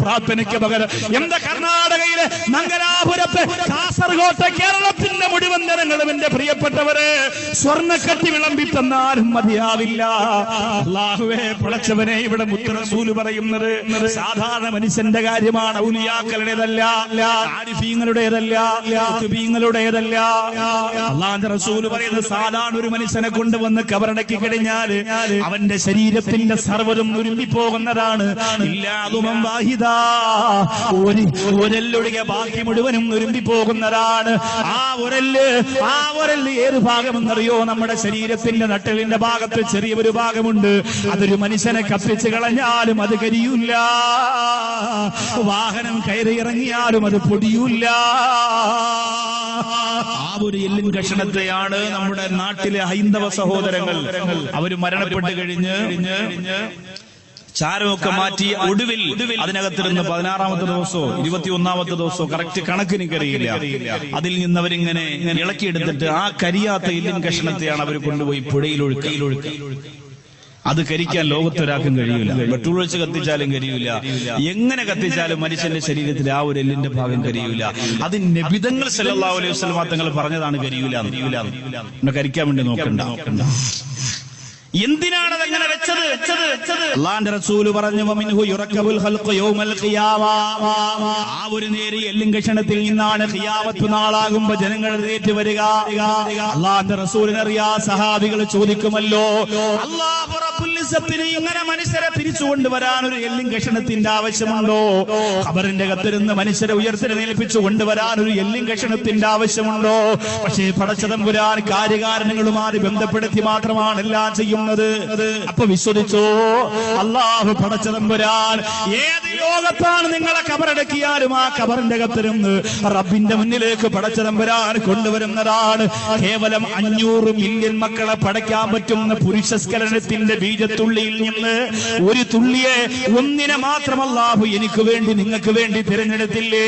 പ്രാർത്ഥനയ്ക്ക് പകരം എന്താ കർണാടകയിലെ മംഗലാപുരത്തെ കാസർഗോട്ടെ കേരളത്തിന്റെ മുഴുവൻ ജനങ്ങളും എന്റെ പ്രിയപ്പെട്ടവരെ സ്വർണ്ണക്കട്ടി വിളമ്പി തന്നാലും മതിയാവില്ല. അല്ലാഹുവേ പടച്ചവനെ, ഇവിടെ മുത്ത് റസൂൽ പറയുന്നത് സാധാരണ മനുഷ്യന്റെ കാര്യമാണ്, ഔലിയാക്കളുടേതല്ല, ആരിഫീങ്ങളുടേതല്ല, ഖുതുബീങ്ങളുടേതല്ല. അല്ലാഹുവിന്റെ റസൂൽ പറയുന്നത് സാധാരണ ഒരു മനുഷ്യനെ കൊണ്ടുവന്ന് കബറടക്കി കഴിഞ്ഞാൽ അവന്റെ ശരീരത്തിന്റെ സർവ്വതും ഉരുമ്പിപ്പോകുന്നതാണ്. ഇല്ലാതുമം വാഹിദ, ഒരല്ലൊഴികെ ബാക്കി മുഴുവനും ഉരുമ്പിപ്പോകുന്നതാണ്. ആ ഒരല്ല് ഏത് ഭാഗമെന്നറിയോ? നമ്മുടെ ശരീരത്തിന്റെ നട്ടലിന്റെ ഭാഗത്ത് ചെറിയൊരു ഭാഗമുണ്ട്. അതൊരു മനുഷ്യനെ കത്തിച്ച് കളഞ്ഞാലും അത് കരിയൂല, വാഹനം കയറി ഇറങ്ങിയാലും അത് പൊടിയൂല. ആ ഒരു എല്ലിൻ കഷണത്തെയാണ് നമ്മുടെ നാട്ടിലെ ഹൈന്ദവ സഹോദരങ്ങൾ അവര് മരണപ്പെട്ട് കഴിഞ്ഞ് ചാരമൊക്കെ മാറ്റി ഒടുവിൽ അതിനകത്തിരുന്ന് 16-ാമത്തെ ദിവസമോ 21-ാമത്തെ ദിവസമോ കറക്റ്റ് കണക്കിനിക്കറിയില്ല, അതിൽ നിന്ന് അവരിങ്ങനെ ഇളക്കിയെടുത്തിട്ട് ആ കരിയാത്ത എല്ലിൻ കഷണത്തെയാണ് അവർ കൊണ്ടുപോയി പുഴയിലൊഴുക്കുക. അത് കരിക്കാൻ ലോകത്തൊരാൾക്കും കഴിയില്ല. പെട്രോൾ ഒഴിച്ച് കത്തിച്ചാലും കരിയില്ല, എങ്ങനെ കത്തിച്ചാലും മനുഷ്യന്റെ ശരീരത്തിൽ ആ ഒരു എല്ലിന്റെ ഭാഗം കരിയില്ല. അത് നബിതങ്ങൾ സല്ലല്ലാഹു അലൈഹി വസല്ലം തങ്ങൾ പറഞ്ഞതാണ് കരിയൂല. കരിക്കാൻ വേണ്ടി നോക്കണ്ട. എന്തിനാണ് അതങ്ങനെ വെച്ചത്? അല്ലാഹുവിന്റെ റസൂൽ പറഞ്ഞു, വമിൻഹു യുറക്കബുൽ ഖൽഖു യൗമൽ ഖിയാമ. ആ ഒരു നേരിയ എല്ലിൻ കഷണത്തിൽ നിന്നാണ് ഖിയാമത്ത് നാളാകുമ്പോൾ ജനങ്ങൾ എഴുന്നേറ്റ് വരിക. അല്ലാഹുവിന്റെ റസൂലിനറിയാ, സഹാബികൾ ചോദിക്കുമല്ലോ, അല്ലാഹു റബ്ബുൽ ഇസ്സത്തിന് ഇങ്ങനെ മനുഷ്യരെ തിരിച്ചുകൊണ്ടുവരാൻ ഒരു എല്ലിൻ കഷണത്തിന്റെ ആവശ്യമുണ്ടോ? ഖബറിന്റെ അകത്തിരുന്ന് മനുഷ്യരെ ഉയർത്തെഴുന്നേൽപ്പിച്ചു കൊണ്ടുവരാൻ ഒരു എല്ലിൻ കഷണത്തിന്റെ ആവശ്യമുണ്ടോ? പക്ഷേ പടച്ചതമ്പുരാൻ കാര്യകാരണങ്ങളുമായി ബന്ധപ്പെടുത്തി മാത്രമാണ് എല്ലാം ചെയ്യുന്നത്. അപ്പൊ വിശ്വസിച്ചോ, അല്ലാഹു പടച്ചതമ്പുരാൻ ഏത് ലോകത്താണ് നിങ്ങളെ കബറടക്കിയാലും ആ കബറിന്റെ അകത്തിരുന്ന് റബ്ബിന്റെ മുന്നിലേക്ക് പടച്ചതമ്പുരാൻ കൊണ്ടുവരുന്നതാണ്. കേവലം 500 മില്യൺ മക്കളെ പടയ്ക്കാൻ പറ്റുന്ന പുരുഷസ്ഖലനത്തിന്റെ ബീജത്തുള്ളിയിൽ നിന്ന് ഒരു തുള്ളിയെ, ഒന്നിനെ മാത്രം അല്ലാഹു എനിക്ക് വേണ്ടി നിങ്ങൾക്ക് വേണ്ടി തിരഞ്ഞെടുത്തില്ലേ?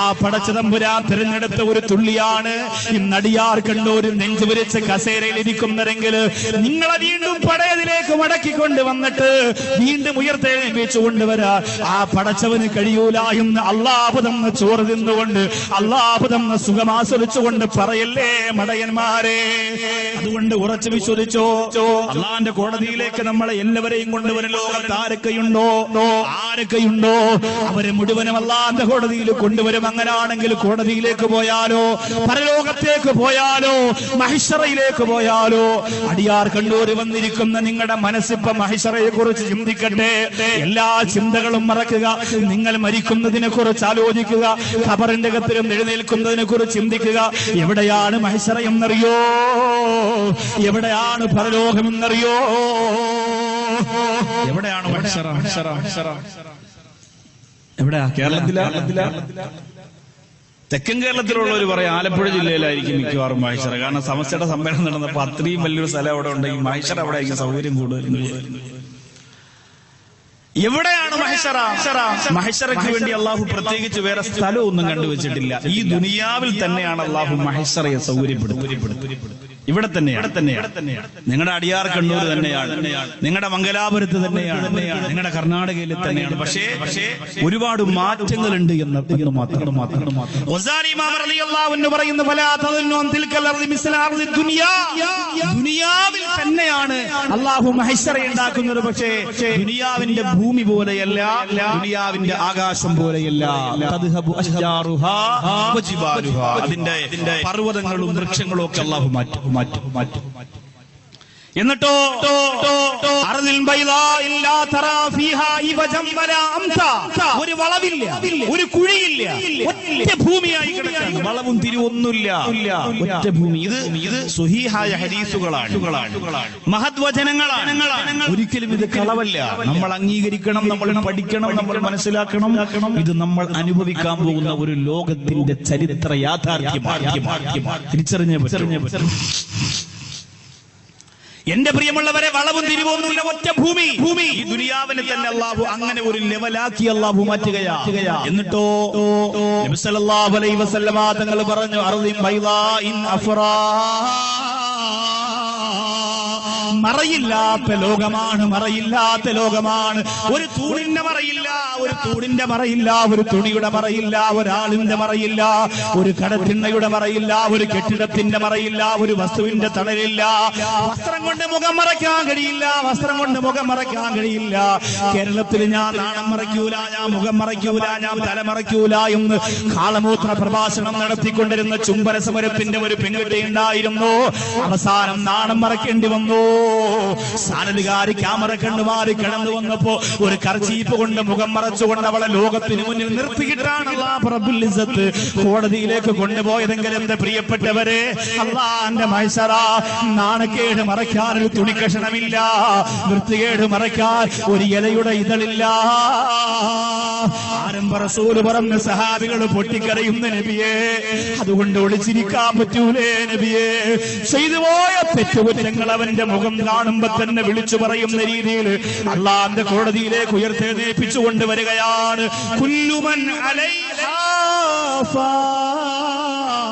ആ പടച്ചതമ്പുരാൻ തിരഞ്ഞെടുത്ത ഒരു തുള്ളിയാണ് ഇന്നടിയാർ കണ്ണൂരിൽ നെഞ്ചുവിരിച്ച് കസേരയിൽ ഇരിക്കുന്നതെങ്കിൽ നിങ്ങളെ വീണ്ടും പടയതിലേക്ക് മടക്കിക്കൊണ്ട് വന്നിട്ട് വീണ്ടും ഉയർത്തെഴുന്നേൽപ്പിച്ചു കൊണ്ടുവരാ ആ പടച്ചവന് കഴിയൂല എന്ന് അല്ലാഹു തന്ന ചോറ് തിന്നുകൊണ്ട്, അല്ലാഹു തന്ന സുഖം ആസ്വദിച്ചുകൊണ്ട് പറയല്ലേ മടയന്മാരെ. അതുകൊണ്ട് ഉറച്ചു വിശ്വസിച്ചോ, അല്ലാഹുവിന്റെ കോടതിയിലേക്ക് നമ്മളെ എല്ലാവരെയും കൊണ്ടുവരും. ലോകത്ത് ആരൊക്കെയുണ്ടോ അവരെ മുഴുവനും അല്ലാഹുവിന്റെ കോടതിയിൽ കൊണ്ടുവരും. അങ്ങനാണെങ്കിൽ കോടതിയിലേക്ക് പോയാലോ, പരലോകത്തേക്ക് പോയാലോ, മഹിശറയിലേക്ക് പോയാലോ, അടിയാർ കണ്ണൂർ വന്നിരിക്കുന്ന നിങ്ങളുടെ മനസ്സിപ്പ മഹിശറയെ കുറിച്ച് ചിന്തിക്കട്ടെ. എല്ലാ ചിന്തകളും മറക്കുക. നിങ്ങൾ മരിക്കുന്നതിനെ കുറിച്ച് ആലോചിക്കുക. ഖബറിന്റെ അകത്തിലും എഴുന്നേൽക്കുന്നതിനെ കുറിച്ച് ചിന്തിക്കുക. എവിടെയാണ് മഹിശറ എന്നറിയോ? എവിടെയാണ് പരലോകം എന്നറിയോ? എവിടെയാണ് മഹിശറ? എവിടെയാ? കേരളത്തിലാ? തെക്കൻ കേരളത്തിലുള്ളവർ പറയും ആലപ്പുഴ ജില്ലയിലായിരിക്കും മിക്കവാറും മഹിശറ. കാരണം സമസ്തയുടെ സമ്മേളനം നടന്നപ്പോൾ അത്രയും വലിയൊരു സ്ഥലം അവിടെ ഉണ്ടെങ്കിൽ മഹിശറ അവിടെ ആയിരിക്കും സൗകര്യം കൂടുതൽ. എവിടെയാണ് മഹിശറ? മഹിശറയ്ക്ക് വേണ്ടി അള്ളാഹു പ്രത്യേകിച്ച് വേറെ സ്ഥലമൊന്നും കണ്ടുവച്ചിട്ടില്ല. ഈ ദുനിയാവിൽ തന്നെയാണ് അള്ളാഹു മഹിശറയെ സൗകര്യപ്പെടുത്തി. ഇവിടെ തന്നെയാണ്. നിങ്ങളുടെ അടിയാർ കണ്ണൂർ തന്നെയാണ്, നിങ്ങളുടെ മംഗലാപുരത്ത് തന്നെയാണ്, നിങ്ങളുടെ കർണാടകയിൽ തന്നെയാണ്. പക്ഷേ ഒരുപാട് മാറ്റങ്ങളുണ്ട് എന്ന് മാത്രം. ദുനിയാവിൽ തന്നെയാണ് അള്ളാഹു മഹിശറ ഉണ്ടാക്കുന്നത്. പക്ഷേ ദുനിയാവിന്റെ ഭൂമി പോലെയല്ല, ദുനിയാവിന്റെ ആകാശം പോലെയല്ല. അതിന്റെ പർവ്വതങ്ങളും വൃക്ഷങ്ങളും ഒക്കെ അള്ളാഹു മാറ്റും. എന്നിട്ടോ ഒരു വളവില്ല, ഒരു കുഴിയില്ല, ഒറ്റ ഭൂമിയായി കിടക്കുകയാണ്. വളവും തിരിവൊന്നുമില്ല, ഒറ്റ ഭൂമി. ഇത് സ്വഹീഹായ ഹദീസുകളാണ്, മഹദ്വചനങ്ങളാണ്. ഒരിക്കലും ഇത് കളവല്ല. നമ്മൾ അംഗീകരിക്കണം, നമ്മൾ പഠിക്കണം, നമ്മൾ മനസ്സിലാക്കണം. ഇത് നമ്മൾ അനുഭവിക്കാൻ പോകുന്ന ഒരു ലോകത്തിന്റെ ചരിത്ര യാഥാർത്ഥ്യമാണ്. തിരിച്ചറിഞ്ഞേ പറ്റും. എന്റെ പ്രിയമുള്ളവരെ, വളവും തിരിവൊന്നുമില്ല, ഒറ്റ ഭൂമി. ഈ ദുനിയാവിനെ തന്നെ അല്ലാഹു അങ്ങനെ ഒരു ലെവലാക്കി അല്ലാഹു മാറ്റുകയാ. എന്നിട്ടോ നബി സല്ലല്ലാഹു അലൈഹി വസല്ലമ തങ്ങൾ പറഞ്ഞു, അർദിൻ ബൈദാഇൻ അഫ്റാ, മറയില്ലാത്ത ലോകമാണ്. ഒരു തൂണിന്റെ മറയില്ല, ഒരു തൂണിന്റെ മറയില്ല, ഒരു തുണിയുടെ മറയില്ല, ഒരാളിന്റെ മറയില്ല, ഒരു കടത്തിണ്ണയുടെ മറയില്ല, ഒരു കെട്ടിടത്തിന്റെ മറയില്ല, ഒരു വസ്തുവിന്റെ തണലില്ല. വസ്ത്രം കൊണ്ട് മുഖം മറയ്ക്കാൻ കഴിയില്ല, വസ്ത്രം കൊണ്ട് മുഖം മറയ്ക്കാൻ കഴിയില്ല. കേരളത്തിൽ ഞാൻ നാണം മറയ്ക്കൂല, ഞാൻ മുഖം മറയ്ക്കൂല, ഞാൻ തലമറയ്ക്കൂല എന്ന് കാളമൂത്ര പ്രഭാഷണം നടത്തിക്കൊണ്ടിരുന്ന ചുംബന സമരത്തിന്റെ ഒരു പെൺകുട്ടി ഉണ്ടായിരുന്നു. അവസാനം നാണം മറയ്ക്കേണ്ടി വന്നു. സാനലുകാരി ക്യാമറ കണ്ടുമാറി കിടന്നു വന്നപ്പോ ഒരു കർച്ചീപ്പ് കൊണ്ട് മുഖം മറച്ചുകൊണ്ട് അവളെ ലോകത്തിന് മുന്നിൽ നിർത്തിയിട്ടാണ് അല്ലാഹു റബ്ബുൽ ഇസ്സത്ത് കോടതിയിലേക്ക് കൊണ്ടുപോയതെങ്കിൽ എന്റെ പ്രിയപ്പെട്ടവരെ, അല്ലാഹുവിന്റെ മഹ്ശറ, നാണക്കേട് മറയ്ക്കാൻ ഒരു തുണിക്കഷണമില്ല, വൃത്തികേട് മറയ്ക്കാൻ ഒരു ഇലയുടെ ഇതളില്ല. ആരംഭ റസൂല് പറഞ്ഞ സഹാബികൾ പൊട്ടിക്കരയുന്ന നബിയെ, അതുകൊണ്ട് ഒളിച്ചിരിക്കാൻ പറ്റൂലേ നബിയെ? ചെയ്തുപോയ തെറ്റുകുറ്റങ്ങൾ അവന്റെ മുഖം കാണുമ്പോ തന്നെ വിളിച്ചു പറയുന്ന രീതിയിൽ അള്ളാന്റെ കോടതിയിലേക്ക് ഉയർത്തെഴുന്നേൽപ്പിച്ചു കൊണ്ടുവരികയാണ്. കുല്ലുമൻ അലൈഹാ ഫാൻ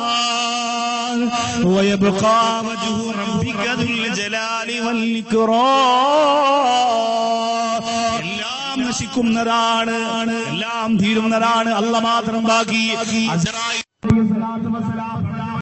വയബ്ഖാ വജ്ഹു റബ്ബിക ദുൽ ജലാലി വൽ ഇക്റാം. എല്ലാം നശിക്കുന്നതാണ്, എല്ലാം തീരുന്നതാണ്, അല്ലാഹ് മാത്രം ബാക്കി. അസ്റായീൽ അലൈഹി സ്വലാത്തു വസ്സലാം